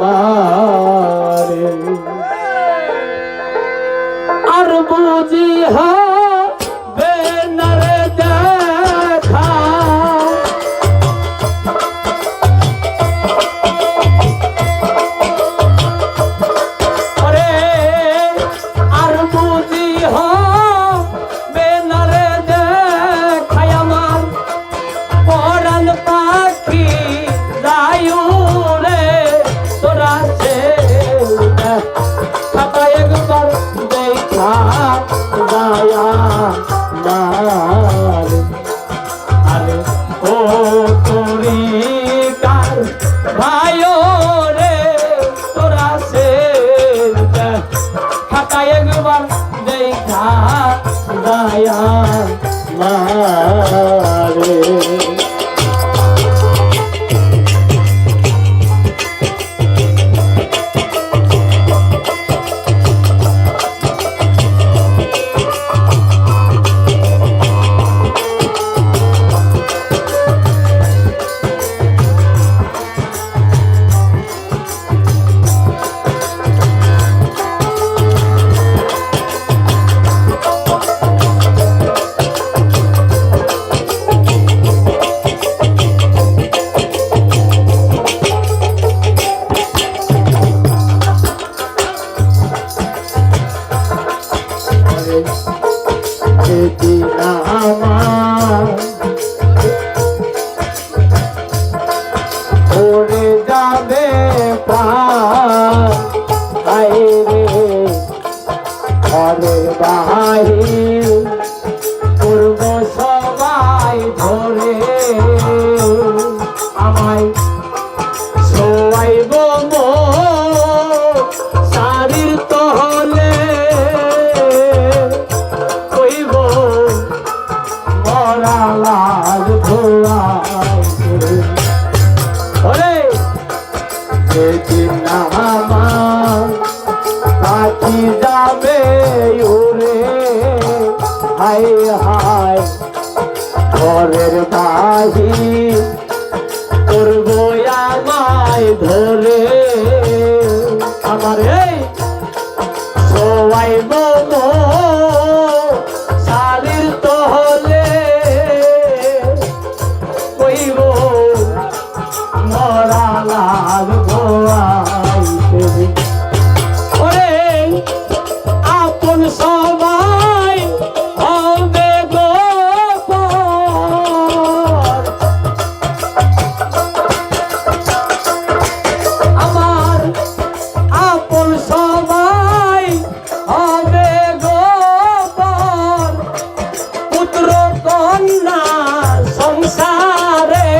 আমারে আর বুঝি হবে না রে দেখা ওরে আর বুঝি হবে না রে দেখাই আমার পরাণ পাখি যায়ু রে তোরা সে খাতা একবার দেখা যায়া মারে আরে ও তোরি কার ভাইও রে তোরা সে খাতা একবার দেখা যায়া মারে ওরে যাবে প্রাণ বাইরে ঘরে বাহির পূর্ব সবাই ধরে আমায় সোয়াইব শারীর তহলে কইব মরা লাল ধোয়াই ওরে সেদিন আমার পাখি যাবে উড়ে হায় হায় ঘরের বাহির করবো আমায় ধরে আমার এই সোয়াইব শারীর তহলে কইব মরা লাল ধোয়াইতে ওরে আপন সবাই হবে গো আমার আপন সবাই হবে গো পুত্র কন্যা সংসারে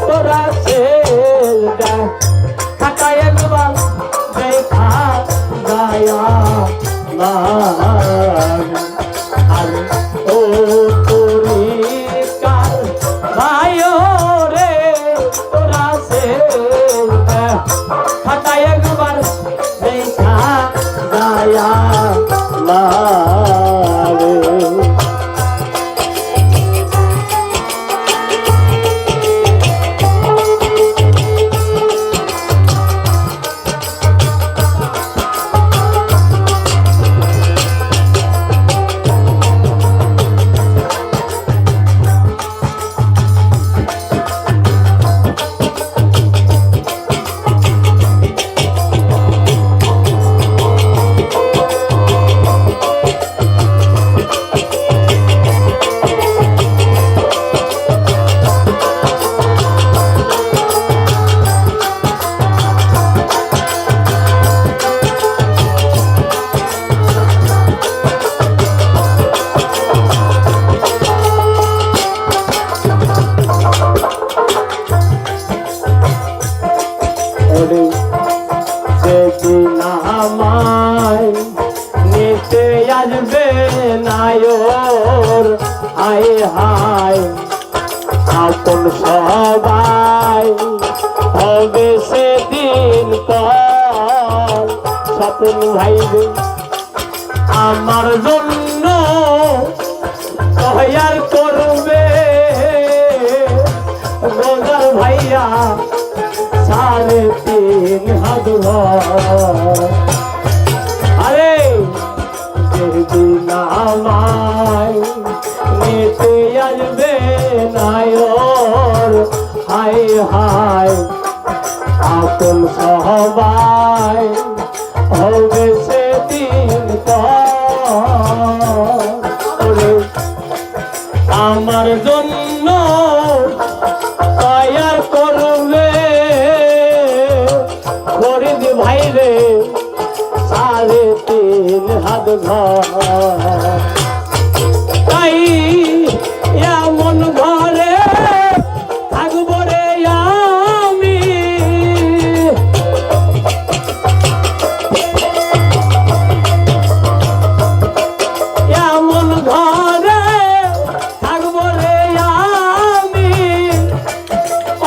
তোরা খাতা একবার দেখা গায়া আরে ও তোরি কার ভাইও রে তোরা সে খাতা একবার দেখা গায়া সেদিন আমায় নিতে আসবে নায়র হায় হায় আপন সবাই হবে সেদিন পর স্বপ্ন ভাইবে আমার জন্য তৈয়ার করবে রোজার ভাইয়া 3.5 সাধুঘর আরে যেদিন আমায় নিতে আসবে নায়র হায় হায় আপন সবাই হবে সেদিন পরে আমার জন্য তৈয়ার করবে ফরিদ ভাই রে 3.5 হাত ঘর তাই এমন ঘরে থাকবো রে আমি এমন ঘরে থাকবো রে আমি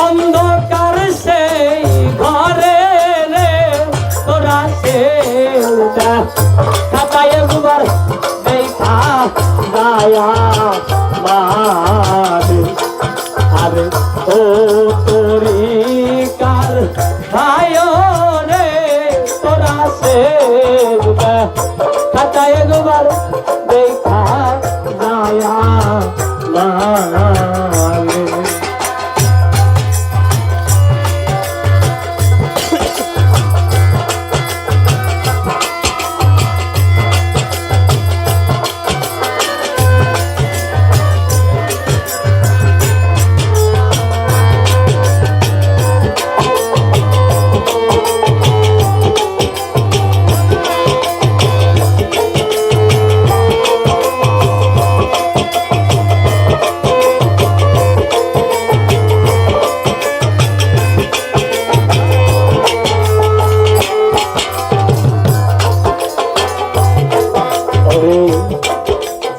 অন্ধকার সেই ঘরে রে তোরা সেটা খাতায় একবার দেখা গায়া মারে আরে ও তরিকার ভাই রে তোরা সেটা খাতায় একবার দেখা গায়া মারে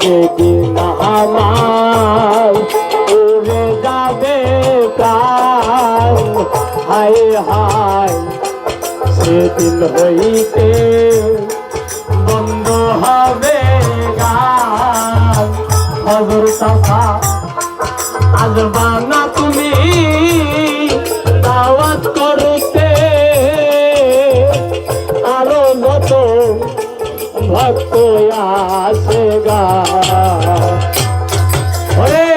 যেদিন আমার উড়ে যাবে প্রাণ হায় হায় সেদিন হইতে বন্ধ হবে গান খবর কথা আসবা না তুমি দাওয়াত করতে আরো মত ভক্ত আসে গা ওরে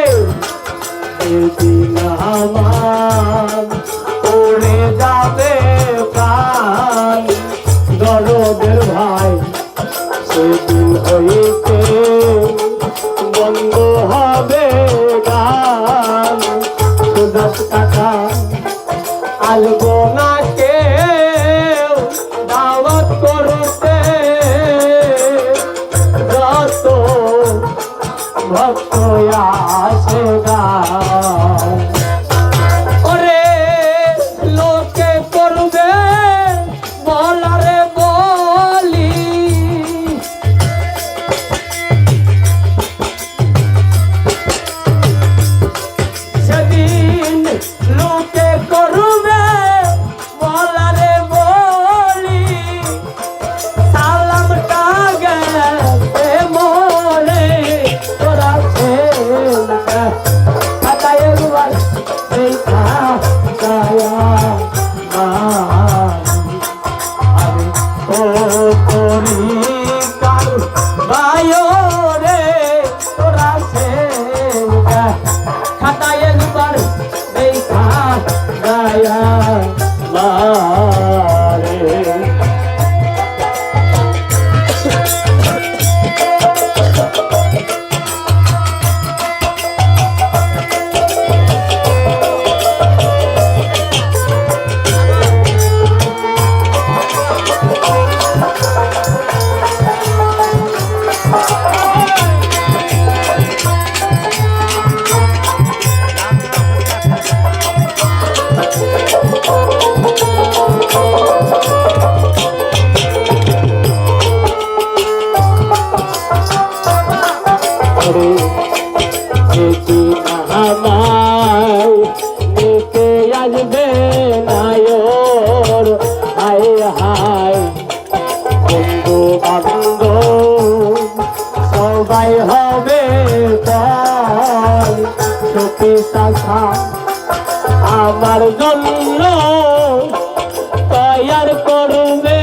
সেদিন আমার উড়ে যাবে প্রাণ দরদের ভাই সেদিন হইতে বন্ধ হবে গান সুদাস কাকা আসবো না কেউ দাওয়াত করতে যত ভক্ত আসে গান ওরে লোকে করবে বলারে বলি সেদিন লোকে করবে বলারে বলি সালামটা গেছে মনে তোরা খাতায় একবার দেখা গায়া ও তরিকার ভাই রে তোরা খাতায় একবার দেখা গায়া মারে যেদিন আমায় নিতে আসবে নায়র হায় হায় বন্ধু বান্ধব সবাই হবে সুখী শাখা আমার জন্য তৈয়ার করবে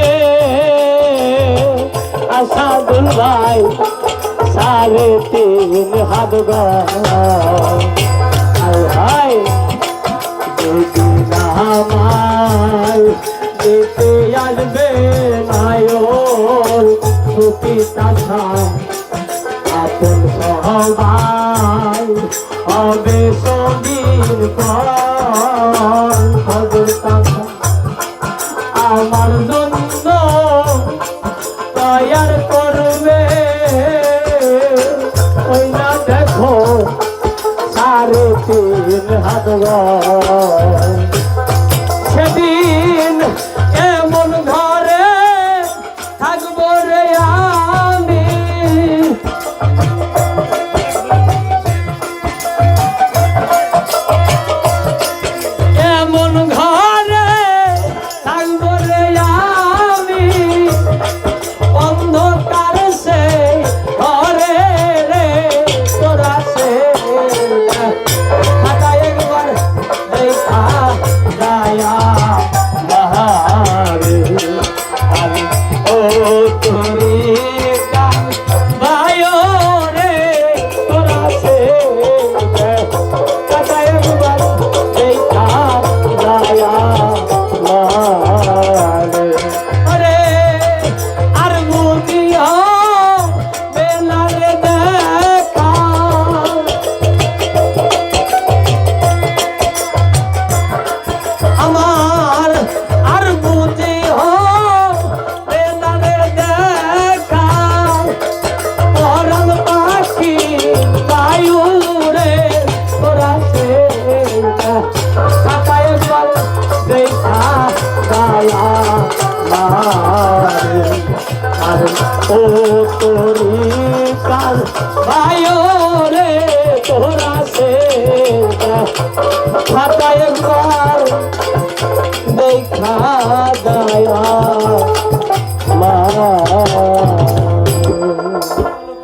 আসাদুল ভাই 3.5 হাত হাই যেদিন আমায় যেতে আসবে নায়র ছুটি তাছা আপন সবাই হবে সঙ্গীর খবর তাছা আমার জন্য তৈয়ার করবে ওই না দেখো 3.5 হাত সেদিন এমন ঘরে থাকবো রে আমি এমন ঘরে থাকবো রে আমি অন্ধকার সে ঘরে রে তোরা সে খাতা একবার দেখা গায়া বাহারে আমি ও তোরি গান ভাইও রে তোরা সে খাতা একবার দেখা গায়া বাহারে আরে আর মুদিও বেলারে দেখা আমার আর বুঝি বেলারে দেখা পরাণ পাখি বায়ুরে তোরা সে খাতা একবার দেখা গায়া মারে আর ও তোরি কাল বায়ুরে তোরা সে খাতা একবার দেখা